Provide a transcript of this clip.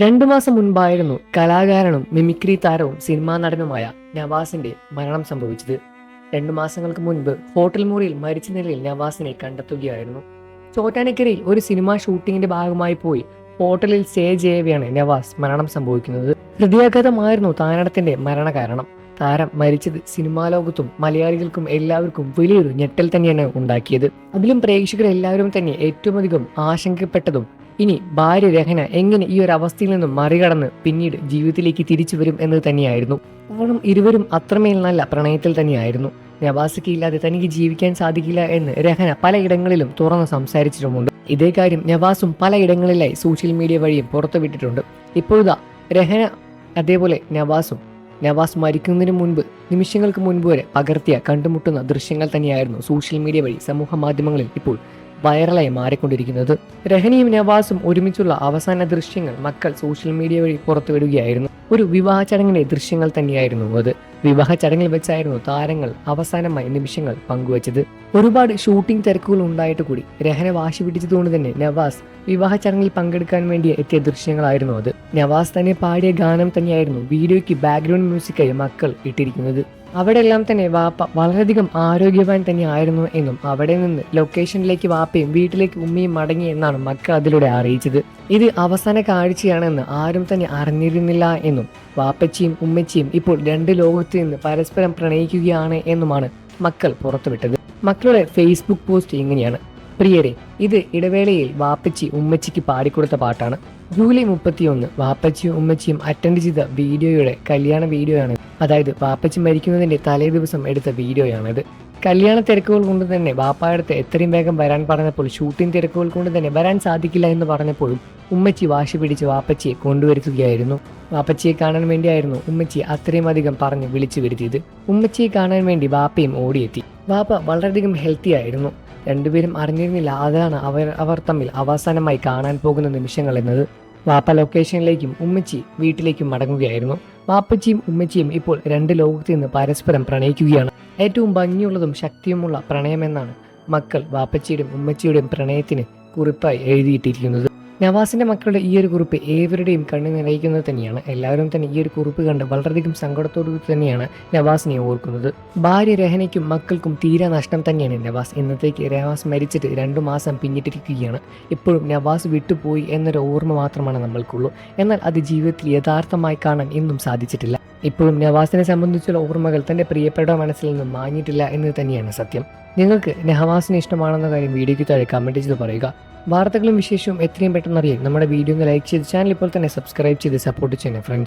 രണ്ടു മാസം മുൻപായിരുന്നു കലാകാരനും മിമിക്രി താരവും സിനിമാ നടനുമായ നവാസിന്റെ മരണം സംഭവിച്ചത്. 2 മാസങ്ങൾക്ക് മുൻപ് ഹോട്ടൽ മുറിയിൽ മരിച്ച നിലയിൽ നവാസിനെ കണ്ടെത്തുകയായിരുന്നു. ചോറ്റാനിക്കരയിൽ ഒരു സിനിമാ ഷൂട്ടിങ്ങിന്റെ ഭാഗമായി പോയി ഹോട്ടലിൽ സ്റ്റേ ചെയ്യവെയാണ് നവാസ് മരണം സംഭവിക്കുന്നത്. ഹൃദയാഘാതമായിരുന്നു താരത്തിന്റെ മരണകാരണം. താരം മരിച്ചത് സിനിമാ ലോകത്തും മലയാളികൾക്കും എല്ലാവർക്കും വലിയൊരു ഞെട്ടൽ തന്നെയാണ് ഉണ്ടാക്കിയത്. അതിലും പ്രേക്ഷകരെല്ലാവരും തന്നെ ഏറ്റവും അധികം ആശങ്കപ്പെട്ടതും ഇനി ഭാര്യ രഹന എങ്ങനെ ഈ ഒരു അവസ്ഥയിൽ നിന്നും മറികടന്ന് പിന്നീട് ജീവിതത്തിലേക്ക് തിരിച്ചു വരും എന്ന് തന്നെയായിരുന്നു. കാരണം ഇരുവരും അത്രമേൽ നല്ല പ്രണയത്തിൽ തന്നെയായിരുന്നു. നവാസിക്ക് ഇല്ലാതെ തനിക്ക് ജീവിക്കാൻ സാധിക്കില്ല എന്ന് രഹന പലയിടങ്ങളിലും തുറന്ന് സംസാരിച്ചിട്ടുമുണ്ട്. ഇതേ കാര്യം നവാസും പലയിടങ്ങളിലായി സോഷ്യൽ മീഡിയ വഴിയും പുറത്തുവിട്ടിട്ടുണ്ട്. ഇപ്പോഴാ രഹന അതേപോലെ നവാസ് മരിക്കുന്നതിന് മുൻപ് നിമിഷങ്ങൾക്ക് മുൻപ് വരെ പകർത്തിയ കണ്ടുമുട്ടുന്ന ദൃശ്യങ്ങൾ തന്നെയായിരുന്നു സോഷ്യൽ മീഡിയ വഴി സമൂഹ മാധ്യമങ്ങളിൽ ഇപ്പോൾ വൈറലായി മാറിക്കൊണ്ടിരിക്കുന്നത്. രഹനയും നവാസും ഒരുമിച്ചുള്ള അവസാന ദൃശ്യങ്ങൾ മക്കൾ സോഷ്യൽ മീഡിയ വഴി പുറത്തുവിടുകയായിരുന്നു. ഒരു വിവാഹ ചടങ്ങിന്റെ ദൃശ്യങ്ങൾ തന്നെയായിരുന്നു അത്. വിവാഹ ചടങ്ങിൽ വെച്ചായിരുന്നു താരങ്ങൾ അവസാനമായി നിമിഷങ്ങൾ പങ്കുവച്ചത്. ഒരുപാട് ഷൂട്ടിംഗ് തിരക്കുകൾ ഉണ്ടായിട്ട് കൂടി രഹന വാശി പിടിച്ചതുകൊണ്ട് തന്നെ നവാസ് വിവാഹ ചടങ്ങിൽ പങ്കെടുക്കാൻ വേണ്ടി എത്തിയ ദൃശ്യങ്ങളായിരുന്നു അത്. നവാസ് തന്നെ പാടിയ ഗാനം തന്നെയായിരുന്നു വീഡിയോയ്ക്ക് ബാക്ക്ഗ്രൗണ്ട് മ്യൂസിക്കായി മക്കൾ ഇട്ടിരിക്കുന്നത്. അവിടെയെല്ലാം തന്നെ വാപ്പ വളരെയധികം ആരോഗ്യവാൻ തന്നെ ആയിരുന്നു എന്നും അവിടെ നിന്ന് ലൊക്കേഷനിലേക്ക് വാപ്പയും വീട്ടിലേക്ക് ഉമ്മയും മടങ്ങി എന്നാണ് മക്കൾ അതിലൂടെ അറിയിച്ചത്. ഇത് അവസാന കാഴ്ചയാണെന്ന് ആരും തന്നെ അറിഞ്ഞിരുന്നില്ല എന്നും വാപ്പച്ചിയും ഉമ്മച്ചിയും ഇപ്പോൾ രണ്ട് ലോകത്ത് നിന്ന് പരസ്പരം പ്രണയിക്കുകയാണ് എന്നുമാണ് മക്കൾ പുറത്തുവിട്ടത്. മക്കളുടെ ഫേസ്ബുക്ക് പോസ്റ്റ് ഇങ്ങനെയാണ്: പ്രിയരെ, ഇത് ഇടവേളയിൽ വാപ്പച്ചി ഉമ്മച്ചിക്ക് പാടിക്കൊടുത്ത പാട്ടാണ്. ജൂലൈ 31 വാപ്പച്ചിയും ഉമ്മച്ചിയും അറ്റൻഡ് ചെയ്ത വീഡിയോയുടെ കല്യാണ വീഡിയോയാണ്. അതായത് വാപ്പച്ചി മരിക്കുന്നതിന്റെ തലേ ദിവസം എടുത്ത വീഡിയോയാണിത്. കല്യാണ തിരക്കുകൾ കൊണ്ട് തന്നെ വാപ്പായടുത്ത് എത്രയും വേഗം വരാൻ പറഞ്ഞപ്പോൾ ഷൂട്ടിംഗ് തിരക്കുകൾ കൊണ്ട് തന്നെ വരാൻ സാധിക്കില്ല എന്ന് പറഞ്ഞപ്പോഴും ഉമ്മച്ചി വാശി പിടിച്ച് വാപ്പച്ചിയെ കൊണ്ടുവരുത്തുകയായിരുന്നു. വാപ്പച്ചിയെ കാണാൻ വേണ്ടിയായിരുന്നു ഉമ്മച്ചി അത്രയും അധികം പറഞ്ഞ് വിളിച്ചു വരുത്തിയത്. ഉമ്മച്ചിയെ കാണാൻ വേണ്ടി വാപ്പയും ഓടിയെത്തി. വാപ്പ വളരെയധികം ഹെൽത്തി ആയിരുന്നു. രണ്ടുപേരും അറിഞ്ഞിരുന്നില്ല അതാണ് അവർ തമ്മിൽ അവസാനമായി കാണാൻ പോകുന്ന നിമിഷങ്ങൾ എന്നത്. വാപ്പ ലൊക്കേഷനിലേക്കും ഉമ്മച്ചി വീട്ടിലേക്കും മടങ്ങുകയായിരുന്നു. വാപ്പച്ചിയും ഉമ്മച്ചിയും ഇപ്പോൾ രണ്ട് ലോകത്ത് നിന്ന് പരസ്പരം പ്രണയിക്കുകയാണ്. ഏറ്റവും ഭംഗിയുള്ളതും ശക്തിയുമുള്ള പ്രണയമെന്നാണ് മക്കൾ വാപ്പച്ചിയുടെയും ഉമ്മച്ചിയുടെയും പ്രണയത്തിന് കുറിപ്പായി എഴുതിയിട്ടിരിക്കുന്നത്. നവാസിന്റെ മക്കളുടെ ഈ ഒരു കുറിപ്പ് ഏവരുടെയും കണ്ണു നിറയിക്കുന്നത് തന്നെയാണ്. എല്ലാവരും തന്നെ ഈ ഒരു കുറിപ്പ് കണ്ട് വളരെയധികം സങ്കടത്തോടു തന്നെയാണ് നവാസിനെ ഓർക്കുന്നത്. ഭാര്യ രഹനയ്ക്കും മക്കൾക്കും തീരെ നഷ്ടം തന്നെയാണ് നവാസ്. ഇന്നത്തേക്ക് നവാസ് മരിച്ചിട്ട് 2 മാസം പിന്നിട്ടിരിക്കുകയാണ്. ഇപ്പോഴും നവാസ് വിട്ടുപോയി എന്നൊരു ഓർമ്മ മാത്രമാണ് നമ്മൾക്കുള്ളൂ. എന്നാൽ അത് ജീവിതത്തിൽ യഥാർത്ഥമായി കാണാൻ ഇന്നും സാധിച്ചിട്ടില്ല. ഇപ്പോഴും നവാസിനെ സംബന്ധിച്ചുള്ള ഓർമ്മകൾ തന്റെ പ്രിയപ്പെട്ട മനസ്സിൽ നിന്നും മാഞ്ഞിട്ടില്ല എന്ന് തന്നെയാണ് സത്യം. നിങ്ങൾക്ക് നവാസിനെ ഇഷ്ടമാണെന്ന കാര്യം വീഡിയോയ്ക്ക് താഴെ കമന്റ് ചെയ്ത് പറയുക. വാർത്തകളും വിശേഷവും എത്രയും പെട്ടെന്ന് അറിയാൻ നമ്മുടെ വീഡിയോ ഒന്ന് ലൈക്ക് ചെയ്ത് ചാനൽ ഇപ്പോൾ തന്നെ സബ്സ്ക്രൈബ് ചെയ്ത് സപ്പോർട്ട് ചെയ്യണം ഫ്രണ്ട്സ്.